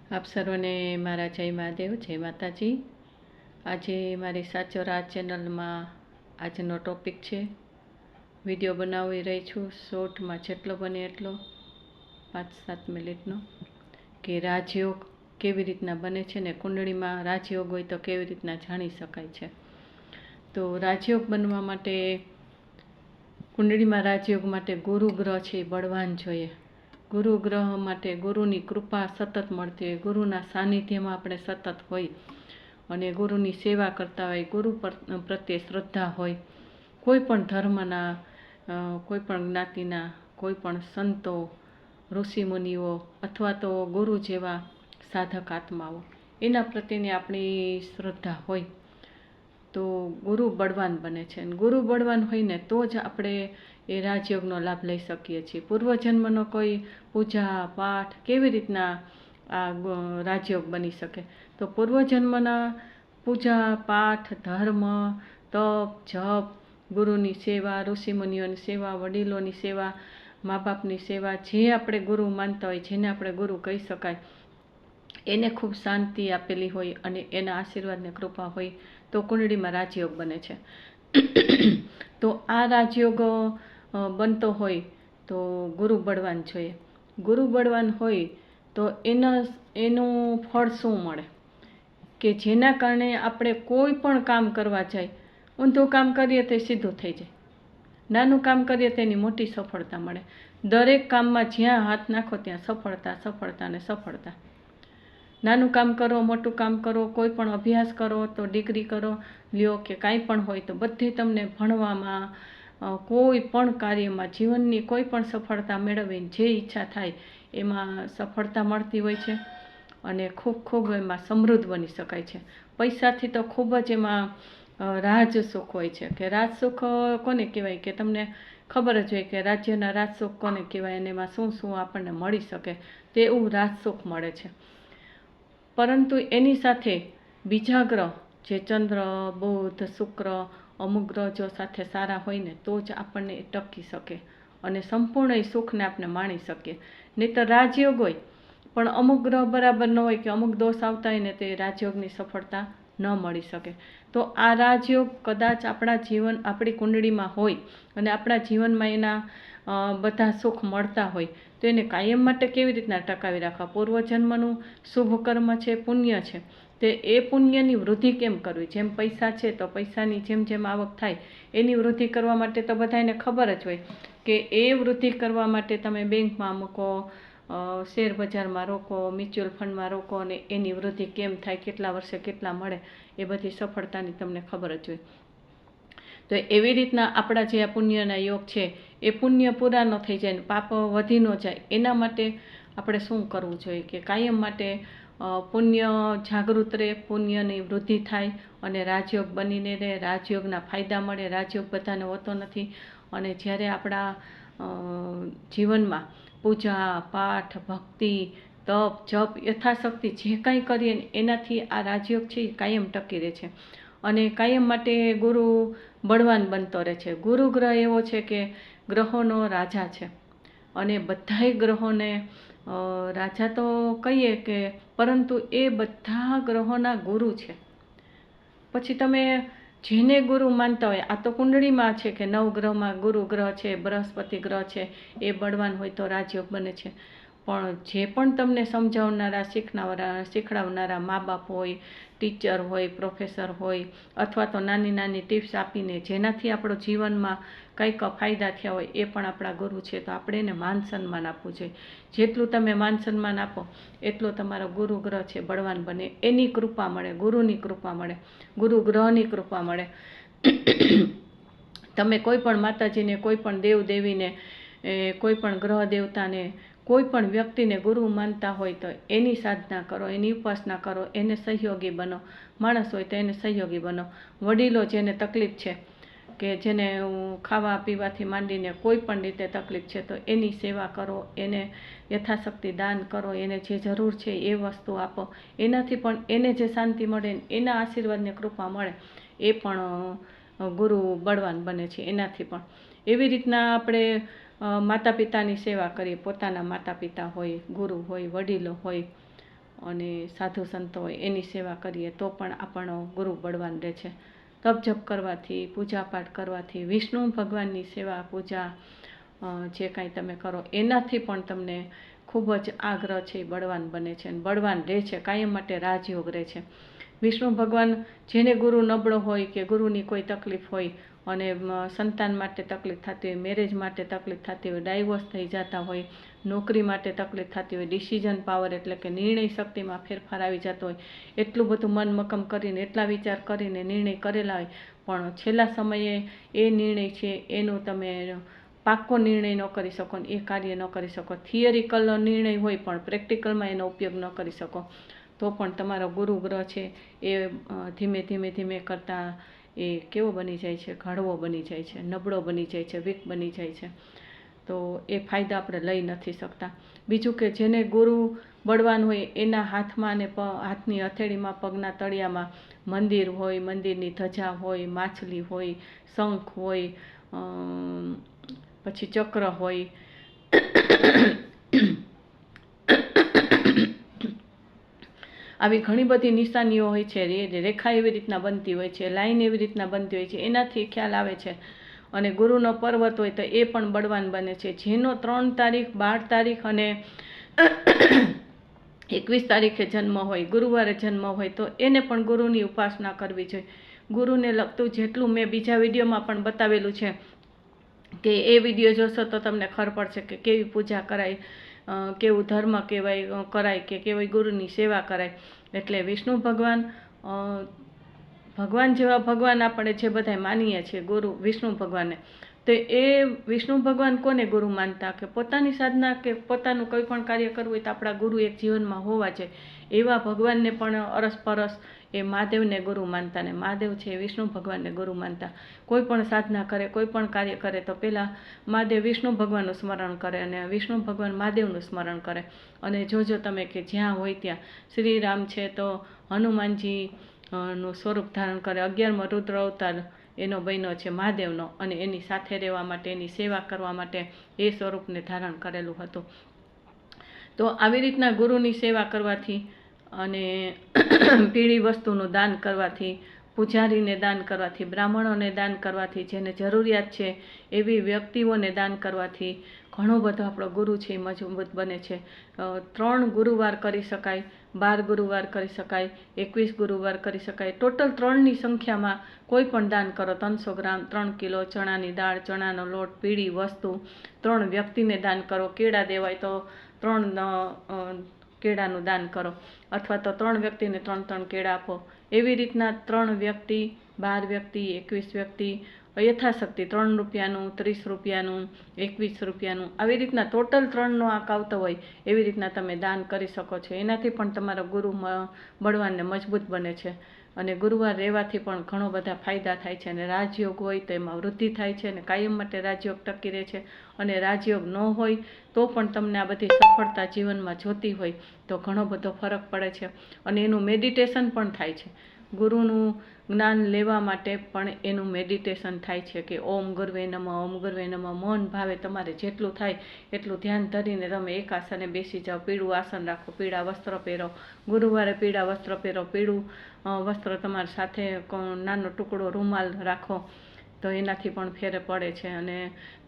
આપ સર્વને મારા જય મહાદેવ, જય માતાજી। આજે મારી સાચો રાજ ચેનલમાં આજનો ટોપિક છે, વિડીયો બનાવી રહી છું શોર્ટમાં જેટલો બને એટલો 5-7 મિનિટનો, કે રાજયોગ કેવી રીતના બને છે ને કુંડળીમાં રાજયોગ હોય તો કેવી રીતના જાણી શકાય છે। તો રાજયોગ બનવા માટે કુંડળીમાં રાજયોગ માટે ગુરુ ગ્રહ છે એ બળવાન જોઈએ। ગુરુ ગ્રહ માટે ગુરુની કૃપા સતત મળતી હોય, ગુરુના સાનિધ્યમાં આપણે સતત હોય અને ગુરુની સેવા કરતા હોય, ગુરુ પ્રત્યે શ્રદ્ધા હોય, કોઈ પણ ધર્મના, કોઈ પણ જ્ઞાતિના, કોઈ પણ સંતો, ઋષિમુનિઓ અથવા તો ગુરુ જેવા સાધક આત્માઓ, એના પ્રત્યેની આપણી શ્રદ્ધા હોય તો ગુરુ બળવાન બને છે। અને ગુરુ બળવાન હોય ને તો જ આપણે એ રાજયોગનો લાભ લઈ શકીએ છીએ। પૂર્વજન્મનો કોઈ પૂજા પાઠ કેવી રીતના આ રાજયોગ બની શકે? તો પૂર્વજન્મના પૂજા પાઠ, ધર્મ, તપ, જપ, ગુરુની સેવા, ઋષિમુનિઓની સેવા, વડીલોની સેવા, મા બાપની સેવા, જે આપણે ગુરુ માનતા હોય, જેને આપણે ગુરુ કહી શકાય, એને ખૂબ શાંતિ આપેલી હોય અને એના આશીર્વાદને કૃપા હોય તો કુંડળીમાં રાજયોગ બને છે। તો આ રાજયોગ બનતો હોય તો ગુરુ બળવાન જોઈએ। ગુરુ બળવાન હોય તો એનું ફળ શું મળે કે જેના કારણે આપણે કોઈ પણ કામ કરવા જાય, ઊંધું કામ કરીએ તો સીધું થઈ જાય, નાનું કામ કરીએ તેની મોટી સફળતા મળે। દરેક કામમાં જ્યાં હાથ નાખો ત્યાં સફળતા, સફળતા ને સફળતા। નાનું કામ કરો, મોટું કામ કરો, કોઈ પણ અભ્યાસ કરો તો ડિગ્રી કરો લ્યો કે કાંઈ પણ હોય તો બધે તમને ભણવામાં, કોઈ પણ કાર્યમાં, જીવનની કોઈ પણ સફળતા મેળવીને જે ઈચ્છા થાય એમાં સફળતા મળતી હોય છે અને ખૂબ ખૂબ એમાં સમૃદ્ધ બની શકાય છે। પૈસાથી તો ખૂબ જ એમાં રાજસુખ હોય છે, કે રાજસુખ કોને કહેવાય કે તમને ખબર જ હોય કે રાજ્યના રાજસુખ કોને કહેવાય અને એમાં શું શું આપણને મળી શકે તેવું રાજસુખ મળે છે। પરંતુ એની સાથે બીજા ગ્રહ જે ચંદ્ર, બુધ, શુક્ર, અમુક ગ્રહ જો સાથે સારા હોય ને તો જ આપણને ટકી શકે અને સંપૂર્ણ સુખને આપણે માણી શકીએ। નહીં તો રાજયોગ હોય પણ અમુક ગ્રહ બરાબર ન હોય કે અમુક દોષ આવતા હોય ને તે રાજયોગની સફળતા ન મળી શકે। તો આ રાજયોગ કદાચ આપણી કુંડળીમાં હોય અને આપણા જીવનમાં એના બધા સુખ મળતા હોય તો એને કાયમ માટે કેવી રીતના ટકાવી રાખવા? પૂર્વજન્મનું શુભ કર્મ છે, પુણ્ય છે, તે એ પુણ્યની વૃદ્ધિ કેમ કરવી? જેમ પૈસા છે તો પૈસાની જેમ જેમ આવક થાય એની વૃદ્ધિ કરવા માટે તો બધાને ખબર જ હોય કે એ વૃદ્ધિ કરવા માટે તમે બેંકમાં મૂકો, શેર બજારમાં રોકો, મ્યુચ્યુઅલ ફંડમાં રોકો અને એની વૃદ્ધિ કેમ થાય, કેટલા વર્ષે કેટલા મળે, એ બધી સફળતાની તમને ખબર જ હોય। તો એવી રીતના આપણા જે આ પુણ્યના યોગ છે એ પુણ્ય પૂરા ન થઈ જાય, પાપ વધી ન જાય, એના માટે આપણે શું કરવું જોઈએ કે કાયમ માટે પુણ્ય જાગૃત રહે, પુણ્યની વૃદ્ધિ થાય અને રાજયોગ બનીને રહે, રાજયોગના ફાયદા મળે। રાજયોગ બધાને હોતો નથી અને જ્યારે આપણા જીવનમાં પૂજા પાઠ, ભક્તિ, તપ, જપ, યથાશક્તિ જે કાંઈ કરીએ ને એનાથી આ રાજયોગ છે એ કાયમ ટકી રહે છે અને કાયમ માટે ગુરુ બળવાન બનતો રહે છે। ગુરુ ગ્રહ એવો છે કે ગ્રહોનો રાજા છે અને બધાય ગ્રહોને રાજા તો કહીએ કે, પરંતુ એ બધા ગ્રહોના ગુરુ છે। પછી તમે જેને ગુરુ માનતા હોય, આ તો કુંડળીમાં છે કે 9 ગ્રહમાં ગુરુ ગ્રહ છે, બૃહસ્પતિ ગ્રહ છે, એ બળવાન હોય તો રાજયોગ બને છે। પણ જે પણ તમને સમજાવનારા, શીખડાવનારા મા બાપ હોય, ટીચર હોય, પ્રોફેસર હોય, અથવા તો નાની નાની ટિપ્સ આપીને જેનાથી આપણો જીવનમાં કંઈક ફાયદા થયા હોય એ પણ આપણા ગુરુ છે, તો આપણે એને માન સન્માન આપવું જોઈએ। જેટલું તમે માન સન્માન આપો એટલો તમારો ગુરુ ગ્રહ છે બળવાન બને, એની કૃપા મળે, ગુરુની કૃપા મળે, ગુરુ ગ્રહની કૃપા મળે। તમે કોઈ પણ માતાજીને, કોઈ પણ દેવ દેવીને, કોઈ પણ ગ્રહ દેવતાને, કોઈ પણ વ્યક્તિને ગુરુ માનતા હોય તો એની સાધના કરો, એની ઉપાસના કરો, એને સહયોગી બનો। માણસ હોય તો એને સહયોગી બનો। વડીલો જેને તકલીફ છે, કે જેને ખાવા પીવાથી માંડીને કોઈ પણ રીતે તકલીફ છે તો એની સેવા કરો, એને યથાશક્તિ દાન કરો, એને જે જરૂર છે એ વસ્તુ આપો, એનાથી પણ એને જે શાંતિ મળે, એના આશીર્વાદને કૃપા મળે, એ પણ ગુરુ બળવાન બને છે એનાથી પણ। એવી રીતના આપણે માતા પિતાની સેવા કરીએ, પોતાના માતા પિતા હોય, ગુરુ હોય, વડીલો હોય, અને સાધુ સંતો હોય એની સેવા કરીએ તો પણ આપણો ગુરુ બળવાન રહે છે. તપ જપ કરવાથી, પૂજાપાઠ કરવાથી, વિષ્ણુ ભગવાનની સેવા પૂજા જે કાંઈ તમે કરો એનાથી પણ તમને ખૂબ જ આગ્રહ છે એ બળવાન બને છે અને બળવાન રહે છે, કાયમ માટે રાજયોગ રહે છે. વિષ્ણુ ભગવાન જેને ગુરુ નબળો હોય કે ગુરુની કોઈ તકલીફ હોય અને સંતાન માટે તકલીફ થતી હોય, મેરેજ માટે તકલીફ થતી હોય, ડાયવોર્સ થઈ જતા હોય, નોકરી માટે તકલીફ થતી હોય, ડિસિઝન પાવર એટલે કે નિર્ણય શક્તિમાં ફેરફાર આવી જતો હોય, એટલું બધું મન મક્કમ કરીને, એટલા વિચાર કરીને નિર્ણય કરેલા હોય, પણ છેલ્લા સમયે એ નિર્ણય છે એનું તમે પાક્કો નિર્ણય ન કરી શકો ને એ કાર્ય ન કરી શકો. થિયરિકલ નિર્ણય હોય પણ પ્રેક્ટિકલમાં એનો ઉપયોગ ન કરી શકો તો પણ તમારો ગુરુ ગ્રહ છે એ ધીમે ધીમે કરતાં એ કેવો બની જાય છે, ઘડવો બની જાય છે, નબળો બની જાય છે, વીક બની જાય છે. તો એ ફાયદા આપણે લઈ નથી શકતા. બીજું કે જેને ગુરુ બળવાન હોય એના હાથમાં અને હાથની હથેળીમાં, પગના તળિયામાં મંદિર હોય, મંદિરની ધજા હોય, માછલી હોય, શંખ હોય, પછી ચક્ર હોય, આવી ઘણી બધી નિશાનીઓ હોય છે, રેખા એવી રીતના બનતી હોય છે, લાઈન એવી રીતના બનતી હોય છે, એનાથી ખ્યાલ આવે છે. અને ગુરુનો પર્વત હોય તો એ પણ બળવાન બને છે. જેનો 3 તારીખ, 12 તારીખ અને 21 તારીખે જન્મ હોય, ગુરુવારે જન્મ હોય તો એને પણ ગુરુની ઉપાસના કરવી જોઈએ. ગુરુને લગતું જેટલું મેં બીજા વિડીયોમાં પણ બતાવેલું છે કે એ વિડીયો જોશો તો તમને ખબર પડશે કે કેવી પૂજા કરાય, કેવું ધર્મ કરાય કે કેવી ગુરુની સેવા કરાય. એટલે વિષ્ણુ ભગવાન, ભગવાન જેવા ભગવાન આપણે જે બધા માનીએ છીએ ગુરુ વિષ્ણુ ભગવાનને, તો એ વિષ્ણુ ભગવાન કોને ગુરુ માનતા કે પોતાની સાધના કે પોતાનું કોઈ પણ કાર્ય કરવું હોય તો આપણા ગુરુ એક જીવનમાં હોવા જોઈએ. એવા ભગવાનને પણ અરસપરસ એ મહાદેવને ગુરુ માનતા ને મહાદેવ છે એ વિષ્ણુ ભગવાનને ગુરુ માનતા. કોઈ પણ સાધના કરે, કોઈ પણ કાર્ય કરે તો પહેલાં મહાદેવ વિષ્ણુ ભગવાનનું સ્મરણ કરે અને વિષ્ણુ ભગવાન મહાદેવનું સ્મરણ કરે. અને જોજો તમે કે જ્યાં હોય ત્યાં શ્રી રામ છે તો હનુમાનજી નું સ્વરૂપ ધારણ કરે, 11મો રુદ્ર અવતાર એનો બન્યો છે મહાદેવનો અને એની સાથે રહેવા માટે, એની સેવા કરવા માટે એ સ્વરૂપને ધારણ કરેલું હતું. તો આવી રીતના ગુરુની સેવા કરવાથી અને પીળી વસ્તુનું દાન કરવાથી, પૂજારીને દાન કરવાથી, બ્રાહ્મણોને દાન કરવાથી, જેને જરૂરિયાત છે એવી વ્યક્તિઓને દાન કરવાથી ઘણો બધો આપણો ગુરુ છે એ મજબૂત બને છે. 3 ગુરુવાર કરી શકાય, 12 ગુરુવાર કરી શકાય, 21 ગુરુવાર કરી શકાય. ટોટલ 3ની સંખ્યામાં કોઈ પણ દાન કરો, 300 ગ્રામ, 3 કિલો ચણાની દાળ, ચણાનો લોટ, પીળી વસ્તુ 3 વ્યક્તિને દાન કરો. કેળા દેવાય તો 3 કેળાનું દાન કરો અથવા તો 3 વ્યક્તિને 3 કેળા આપો. એવી રીતના 3 વ્યક્તિ, 12 વ્યક્તિ, 21 વ્યક્તિ યથાશક્તિ 3 રૂપિયાનું, 30 રૂપિયાનું, 21 રૂપિયાનું, આવી રીતના ટોટલ 3નો આંક આવતો હોય એવી રીતના તમે દાન કરી શકો છો. એનાથી પણ તમારો ગુરુ બળવાનને મજબૂત બને છે. અને ગુરુવાર રહેવાથી પણ ઘણો બધા ફાયદા થાય છે. અને રાજયોગ હોય તો એમાં વૃદ્ધિ થાય છે અને કાયમ માટે રાજયોગ ટકી રહે છે. અને રાજયોગ ન હોય તો પણ તમને આ બધી સફળતા જીવનમાં જોતી હોય તો ઘણો બધો ફરક પડે છે. અને એનું મેડિટેશન પણ થાય છે. ગુરુનું જ્ઞાન લેવા માટે પણ એનું મેડિટેશન થાય છે કે ઓમ ગુરવે નમઃ, ઓમ ગુરવે નમઃ. મન ભાવે તમારે જેટલું થાય એટલું ધ્યાન ધરીને તમે એક આસને બેસી જાઓ, પીળું આસન રાખો, પીળા વસ્ત્ર પહેરો, ગુરુવારે પીળા વસ્ત્ર પહેરો, પીળું વસ્ત્ર તમારી સાથે નાનો ટુકડો રૂમાલ રાખો તો એનાથી પણ ફેર પડે છે. અને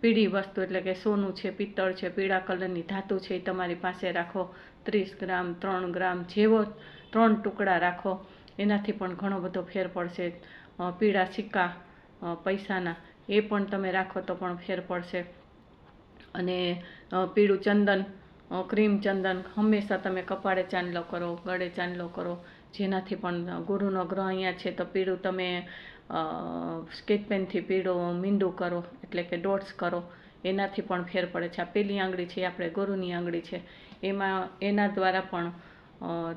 પીળી વસ્તુ એટલે કે સોનું છે, પિત્તળ છે, પીળા કલરની ધાતુ છે એ તમારી પાસે રાખો. 30 ગ્રામ, 3 ગ્રામ જેવો 3 ટુકડા રાખો, એનાથી પણ ઘણો બધો ફેર પડશે. પીળા સિક્કા પૈસાના એ પણ તમે રાખો તો પણ ફેર પડશે. અને પીળું ચંદન, ક્રીમ ચંદન હંમેશા તમે કપાળે ચાંદલો કરો, ગળે ચાંદલો કરો, જેનાથી પણ ગુરુનો ગ્રહ અહીંયા છે તો પીળું તમે સ્કેચ પેનથી પીળું મીંડું કરો એટલે કે ડોટ્સ કરો, એનાથી પણ ફેર પડે છે. આ પેલી આંગળી છે આપણે ગુરુની આંગળી છે, એના દ્વારા પણ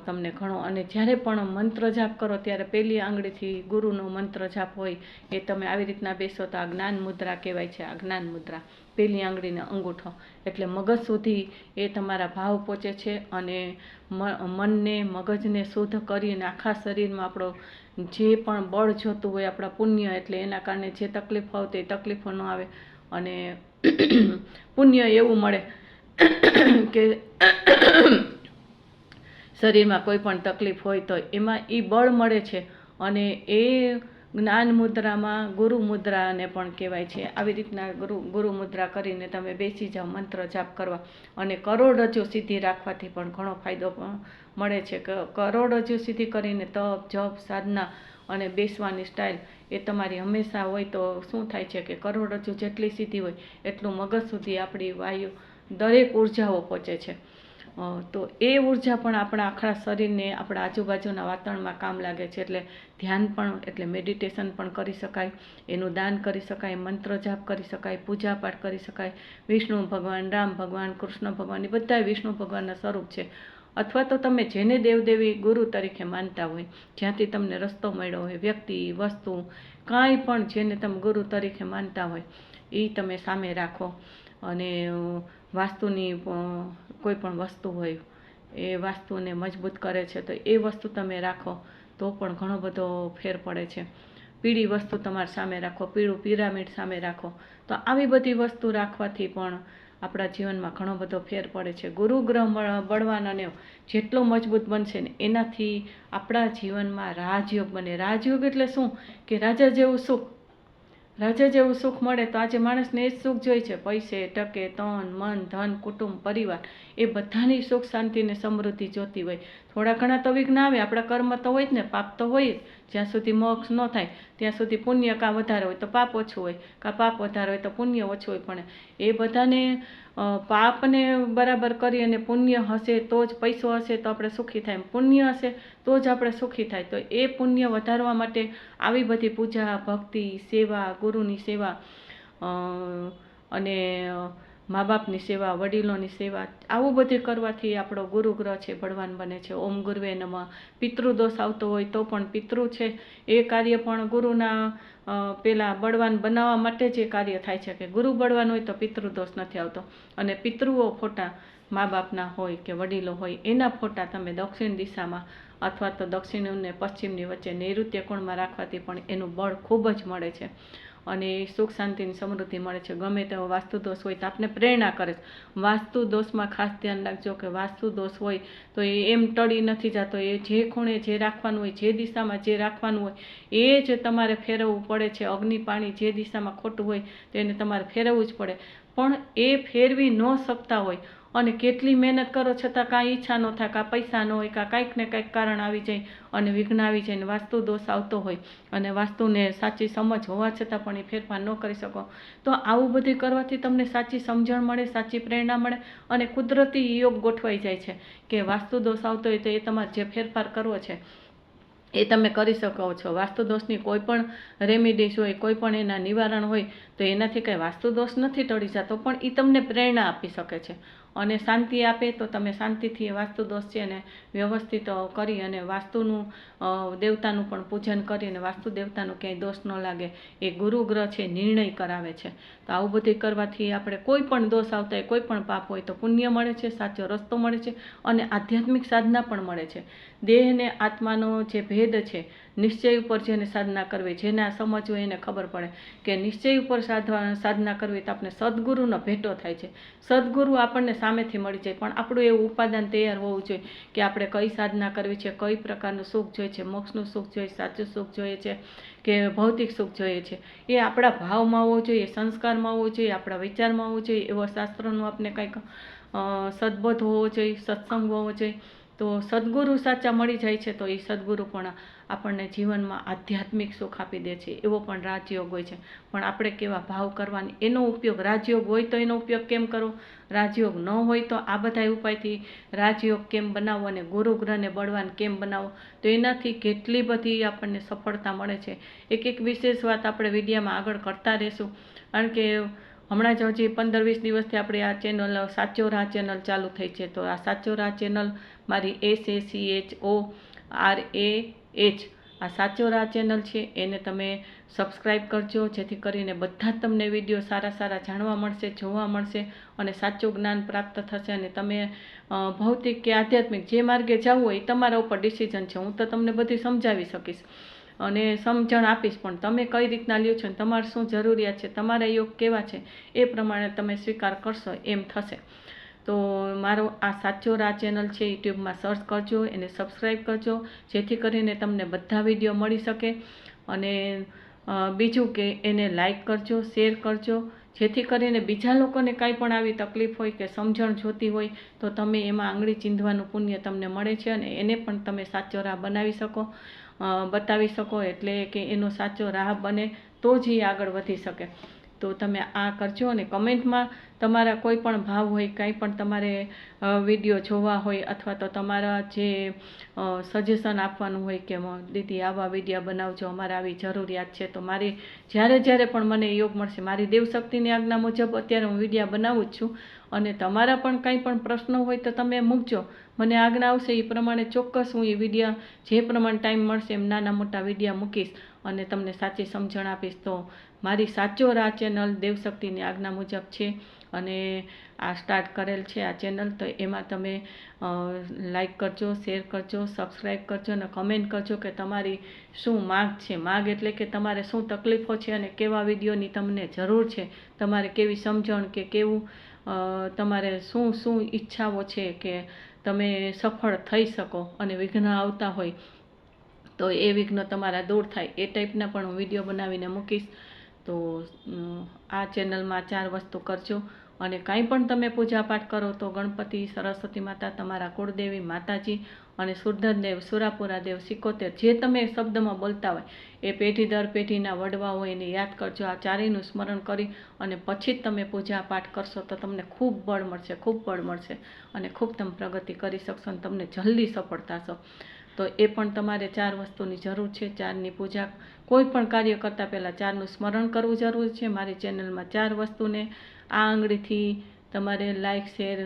તમને ઘણો. અને જ્યારે પણ મંત્ર જાપ કરો ત્યારે પહેલી આંગળીથી ગુરુનો મંત્ર જાપ હોય એ તમે આવી રીતના બેસો તો આ જ્ઞાન મુદ્રા કહેવાય છે. આ જ્ઞાન મુદ્રા પહેલી આંગળીનો અંગૂઠો એટલે મગજ સુધી એ તમારા ભાવ પહોંચે છે અને મનને, મગજને શુદ્ધ કરીને આખા શરીરમાં આપણો જે પણ બળ જોતું હોય, આપણા પુણ્ય એટલે એના કારણે જે તકલીફ આવતી એ તકલીફો ન આવે. અને પુણ્ય એવું મળે કે શરીરમાં કોઈ પણ તકલીફ હોય તો એમાં એ બળ મળે છે. અને એ જ્ઞાન મુદ્રામાં ગુરુ મુદ્રાને પણ કહેવાય છે. આવી રીતના ગુરુ મુદ્રા કરીને તમે બેસી જાઓ મંત્ર જાપ કરવા, અને કરોડરજ્જુ સીધી રાખવાથી પણ ઘણો ફાયદો મળે છે. કરોડરજ્જુ સીધી કરીને તપ જપ સાધના અને બેસવાની સ્ટાઇલ એ તમારી હંમેશા હોય તો શું થાય છે કે કરોડરજ્જુ જેટલી સીધી હોય એટલું મગજ સુધી આપણી વાયુ દરેક ઉર્જાઓ પહોંચે છે. તો એ ઉર્જા પણ આપણા આખા શરીરને આપણા આજુબાજુના વાતાવરણમાં કામ લાગે છે. એટલે ધ્યાન પણ એટલે મેડિટેશન પણ કરી શકાય, એનું દાન કરી શકાય, મંત્ર જાપ કરી શકાય, પૂજા પાઠ કરી શકાય. વિષ્ણુ ભગવાન, રામ ભગવાન, કૃષ્ણ ભગવાન એ બધા વિષ્ણુ ભગવાનના સ્વરૂપ છે. અથવા તો તમે જેને દેવદેવી ગુરુ તરીકે માનતા હોય, જ્યાંથી તમને રસ્તો મળ્યો હોય, વ્યક્તિ વસ્તુ કાંઈ પણ જેને તમે ગુરુ તરીકે માનતા હોય એ તમે સામે રાખો. અને વાસ્તુની કોઈ પણ વસ્તુ હોય એ વાસ્તુને મજબૂત કરે છે તો એ વસ્તુ તમે રાખો તો પણ ઘણો બધો ફેર પડે છે. પીળી વસ્તુ તમારી સામે રાખો, પીળું પિરામિડ સામે રાખો, તો આવી બધી વસ્તુ રાખવાથી પણ આપણા જીવનમાં ઘણો બધો ફેર પડે છે. ગુરુ ગ્રહ બળવાન અને જેટલો મજબૂત બનશે ને એનાથી આપણા જીવનમાં રાજયોગ બને. રાજયોગ એટલે શું કે રાજા જેવું સુખ. રાજા જેવું સુખ મળે તો આજે માણસને એ જ સુખ જોઈએ છે. પૈસે ટકે તન મન ધન કુટુંબ પરિવાર એ બધાની સુખ શાંતિ ને સમૃદ્ધિ જોતી હોય. થોડા ઘણા તો વિઘ્ન આવે, આપણા કર્મ તો હોય જ ને, પાપ તો હોય જ. જ્યાં સુધી મોક્ષ ન થાય ત્યાં સુધી પુણ્ય કાં વધારે હોય તો પાપ ઓછું હોય, કાં પાપ વધારે હોય તો પુણ્ય ઓછું હોય. પણ એ બધાને પાપને બરાબર કરી અને પુણ્ય હશે તો જ પૈસો હશે તો આપણે સુખી થાય, પુણ્ય હશે તો જ આપણે સુખી થાય. તો એ પુણ્ય વધારવા માટે આવી બધી પૂજા ભક્તિ સેવા, ગુરુની સેવા અને મા બાપની સેવા, વડીલોની સેવા, આવું બધું કરવાથી આપણો ગુરુ ગ્રહ છે બળવાન બને છે. ઓમ ગુરુવે નમઃ. પિતૃદોષ આવતો હોય તો પણ પિતૃ છે એ કાર્ય પણ ગુરુના પેલા બળવાન બનાવવા માટે જ એ કાર્ય થાય છે કે ગુરુ બળવાન હોય તો પિતૃદોષ નથી આવતો. અને પિતૃઓ ફોટા મા બાપના હોય કે વડીલો હોય એના ફોટા તમે દક્ષિણ દિશામાં અથવા તો દક્ષિણ અને પશ્ચિમની વચ્ચે નૈઋત્ય કોણમાં રાખવાથી પણ એનું બળ ખૂબ જ મળે છે. અને સુખ શાંતિની સમૃદ્ધિ મળે છે. ગમે તેવો વાસ્તુદોષ હોય તો આપણે પ્રેરણા કરે છે. વાસ્તુદોષમાં ખાસ ધ્યાન રાખજો કે વાસ્તુદોષ હોય તો એ એમ ટળી નથી જતો. એ જે ખૂણે જે રાખવાનું હોય, જે દિશામાં જે રાખવાનું હોય એ જ તમારે ફેરવવું પડે છે. અગ્નિ પાણી જે દિશામાં ખોટું હોય તો એને તમારે ફેરવવું જ પડે. પણ એ ફેરવી ન શકતા હોય અને કેટલી મહેનત કરો છતાં કાંઈ ઈચ્છા ન થાય, કાં પૈસા ન હોય, કાં કંઈક ને કંઈક કારણ આવી જાય અને વિઘ્ન આવી જાય, વાસ્તુ દોષ આવતો હોય અને વાસ્તુને સાચી સમજ હોવા છતાં પણ એ ફેરફાર ન કરી શકો, તો આવું બધું કરવાથી તમને સાચી સમજણ મળે, સાચી પ્રેરણા મળે અને કુદરતી યોગ ગોઠવાઈ જાય છે કે વાસ્તુ દોષ આવતો હોય તો એ તમારે જે ફેરફાર કરવો છે એ તમે કરી શકો છો. વાસ્તુદોષની કોઈ પણ રેમિડીઝ હોય, કોઈ પણ એના નિવારણ હોય તો એનાથી કંઈ વાસ્તુદોષ નથી ટળી જતો, પણ એ તમને પ્રેરણા આપી શકે છે અને શાંતિ આપે. તો તમે શાંતિથી એ વાસ્તુદોષ છે એને વ્યવસ્થિત કરી અને વાસ્તુનું દેવતાનું પણ પૂજન કરી અને વાસ્તુ દેવતાનું ક્યાંય દોષ ન લાગે એ ગુરુ ગ્રહ છે નિર્ણય કરાવે છે. તો આવું બધું કરવાથી આપણે કોઈ પણ દોષ આવતા હોય, કોઈ પણ પાપ હોય તો પુણ્ય મળે છે, સાચો રસ્તો મળે છે અને આધ્યાત્મિક સાધના પણ મળે છે. દેહ ને આત્માનો જે ભેદ છે, નિશ્ચય ઉપર જેને સાધના કરવી, જેને આ સમજવું એને ખબર પડે કે નિશ્ચય ઉપર સાધના કરવી તો આપણે સદગુરુનો ભેટો થાય છે. સદગુરુ આપણને સામેથી મળી જાય, પણ આપણું એવું ઉપાદાન તૈયાર હોવું જોઈએ કે આપણે કઈ સાધના કરવી છે, કઈ પ્રકારનું સુખ જોઈએ છે, મોક્ષનું સુખ જોઈએ, સાચું સુખ જોઈએ છે કે ભૌતિક સુખ જોઈએ છે. એ આપણા ભાવમાં હોવું જોઈએ, સંસ્કારમાં હોવું જોઈએ, આપણા વિચારમાં હોવું જોઈએ. એવો શાસ્ત્રનું આપણે કંઈક સદબોધ હોવો જોઈએ, સત્સંગ હોવો જોઈએ. તો સદગુરુ સાચા મળી જાય છે તો એ સદગુરુ પણ આપણને જીવનમાં આધ્યાત્મિક સુખ આપી દે છે. એવો પણ રાજયોગ હોય છે. પણ આપણે કેવા ભાવ કરવાની એનો ઉપયોગ, રાજયોગ હોય તો એનો ઉપયોગ કેમ કરવો, રાજયોગ ન હોય તો આ બધા ઉપાયથી રાજયોગ કેમ બનાવવો અને ગુરુ ગ્રહને બળવાન કેમ બનાવવો, તો એનાથી કેટલી બધી આપણને સફળતા મળે છે. એક એક વિશેષ વાત આપણે વિડીયામાં આગળ કરતા રહેશું. કારણ કે હમણાં જ હજી 15-20 દિવસથી આપણે આ ચેનલ સાચો રાહ ચેનલ ચાલુ થઈ છે. તો આ સાચો રાહ ચેનલ મારી SACHORAH આ સાચો રાહ ચેનલ છે એને તમે સબસ્ક્રાઈબ કરજો, જેથી કરીને બધા જ તમને વિડીયો સારા સારા જાણવા મળશે, જોવા મળશે અને સાચું જ્ઞાન પ્રાપ્ત થશે. અને તમે ભૌતિક કે આધ્યાત્મિક જે માર્ગે જવું હોય એ તમારા ઉપર ડિસિઝન છે. હું તો તમને બધી સમજાવી શકીશ અને સમજણ આપીશ, પણ તમે કઈ રીતના લ્યો છો, તમારે શું જરૂરિયાત છે, તમારા યોગ કેવા છે એ પ્રમાણે તમે સ્વીકાર કરશો એમ થશે. તો તો મારો આ સાચો રા ચેનલ છે, યુટ્યુબમાં સર્ચ કરજો, એને સબસ્ક્રાઈબ કરજો, જેથી કરીને તમને બધા વિડીયો મળી શકે. અને બીજું કે એને લાઈક કરજો, શેર કરજો, જેથી કરીને બીજા લોકોને કાંઈ પણ આવી તકલીફ હોય કે સમજણ જોતી હોય તો તમે એમાં આંગળી ચીંધવાનું પુણ્ય તમને મળે છે અને એને પણ તમે સાચો રાહ બનાવી શકો, બતાવી શકો, એટલે કે એનો સાચો રાહ બને તો જ એ આગળ વધી શકે. તો તમે આ કરજો. અને કમેન્ટમાં તમારા કોઈ પણ ભાવ હોય, કાંઈ પણ તમારે વિડીયો જોવા હોય અથવા તો તમારા જે સજેશન આપવાનું હોય કે દીદી આવા વિડીયો બનાવજો, અમારે આવી જરૂરિયાત છે, તો મારી જ્યારે પણ મને યોગ મળશે, મારી દેવશક્તિની આજ્ઞા મુજબ અત્યારે હું વિડીયો બનાવું જ છું. અને તમારા પણ કાંઈ પણ પ્રશ્નો હોય તો તમે મૂકજો, મને આજ્ઞા આવશે એ પ્રમાણે ચોક્કસ હું એ વિડીયો જે પ્રમાણે ટાઈમ મળશે એમ નાના મોટા વિડીયો મૂકીશ અને તમને સાચી સમજણ આપીશ. તો મારી સાચો રાહ ચેનલ દેવશક્તિની આજ્ઞા મુજબ છે અને આ સ્ટાર્ટ કરેલ છે આ ચેનલ. તો એમાં તમે લાઈક કરજો, શેર કરજો, સબસ્ક્રાઈબ કરજો અને કમેન્ટ કરજો કે તમારી શું માગ છે. માગ એટલે કે તમારે શું તકલીફો છે અને કેવા વિડીયોની તમને જરૂર છે, તમારે કેવી સમજણ કે કેવું તમારે શું ઈચ્છાઓ છે કે તમે સફળ થઈ શકો અને વિઘ્ન આવતા હોય તો એ વિઘ્ન તમારા દૂર થાય, એ ટાઈપના પણ હું વિડીયો બનાવીને મૂકીશ. તો આ ચેનલમાં 4 વસ્તુ કરજો. અને કાંઈ પણ તમે પૂજાપાઠ કરો તો ગણપતિ, સરસ્વતી માતા, તમારા કુળદેવી માતાજી અને સુરધનદેવ, સુરાપુરા દેવ, સિકોતેર, જે તમે શબ્દમાં બોલતા હોય એ પેઢી દર પેઢીના વડવા હોય એને યાદ કરજો. આ ચારેયનું સ્મરણ કરી અને પછી જ તમે પૂજાપાઠ કરશો તો તમને ખૂબ બળ મળશે, ખૂબ બળ મળશે અને ખૂબ તમે પ્રગતિ કરી શકશો અને તમને જલ્દી સફળ થશો. તો એ પણ તમારે 4 વસ્તુની જરૂર છે. 4ની પૂજા, કોઈ પણ કાર્ય કરતાં પહેલાં 4નું સ્મરણ કરવું જરૂરી છે. મારી ચેનલમાં 4 વસ્તુને આ આંગળીથી તમારે લાઈક, શેર,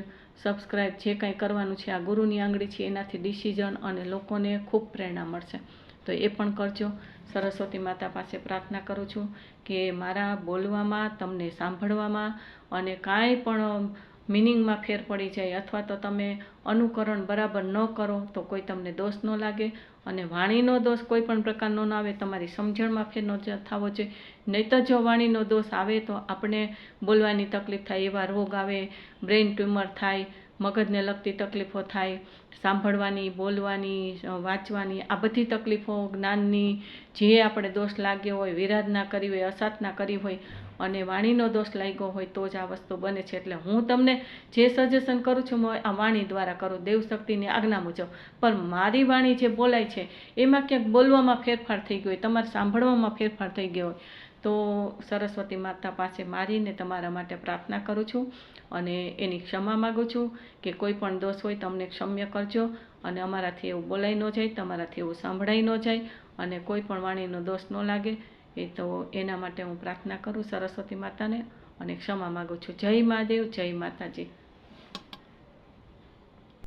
સબસ્ક્રાઈબ જે કાંઈ કરવાનું છે, આ ગુરુની આંગળી છે, એનાથી ડિસિઝન અને લોકોને ખૂબ પ્રેરણા મળશે. તો એ પણ કરજો. સરસ્વતી માતા પાસે પ્રાર્થના કરું છું કે મારા બોલવામાં, તમને સાંભળવામાં અને કાંઈ પણ મિનિંગમાં ફેર પડી જાય અથવા તો તમે અનુકરણ બરાબર ન કરો તો કોઈ તમને દોષ ન લાગે. અને વાણીનો દોષ કોઈ પણ પ્રકારનો ન આવે, તમારી સમજણમાં ફેર ન થવો જોઈએ. નહીંતર જો વાણીનો દોષ આવે તો આપણે બોલવાની તકલીફ થાય, એવા રોગ આવે, બ્રેઇન ટ્યુમર થાય, મગજને લગતી તકલીફો થાય, સાંભળવાની, બોલવાની, વાંચવાની, આ બધી તકલીફો, જ્ઞાનની જે આપણે દોષ લાગ્યો હોય, વિરાધના કરી હોય, અસાધના કરી હોય અને વાણીનો દોષ લાગ્યો હોય તો જ આ વસ્તુ બને છે. એટલે હું તમને જે સજેશન કરું છું હું આ વાણી દ્વારા કરું, દેવશક્તિની આજ્ઞા મુજબ. પણ મારી વાણી જે બોલાય છે એમાં ક્યાંક બોલવામાં ફેરફાર થઈ ગયો હોય, તમારે સાંભળવામાં ફેરફાર થઈ ગયો હોય તો સરસ્વતી માતા પાસે મારીને તમારા માટે પ્રાર્થના કરું છું અને એની ક્ષમા માગું છું કે કોઈ પણ દોષ હોય તમને ક્ષમ્ય કરજો અને અમારાથી એવું બોલાઈ ન જાય, તમારાથી એવું સાંભળાઈ ન જાય અને કોઈ પણ વાણીનો દોષ ન લાગે. એ તો એના માટે હું પ્રાર્થના કરું સરસ્વતી માતાને અને ક્ષમા માગું છું. જય મહાદેવ, જય માતાજી.